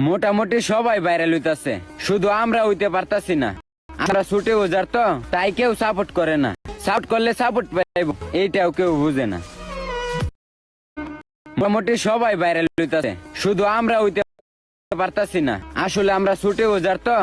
মোটামুটি সবাই ভাইরাল হইতাছে, শুধু আমরা হইতে পারতাছি না। আমরা ছুটে ওজার তো, তাই কেউ সাপোর্ট করে না। সাপোর্ট করলে সাপোর্ট পাইব, এইটাও কেউ বুঝে না। মোটামুটি সবাই ভাইরাল হইতাছে, শুধু আমরা হইতে পারতাছি না। আসলে আমরা ছুটে ওজার তো,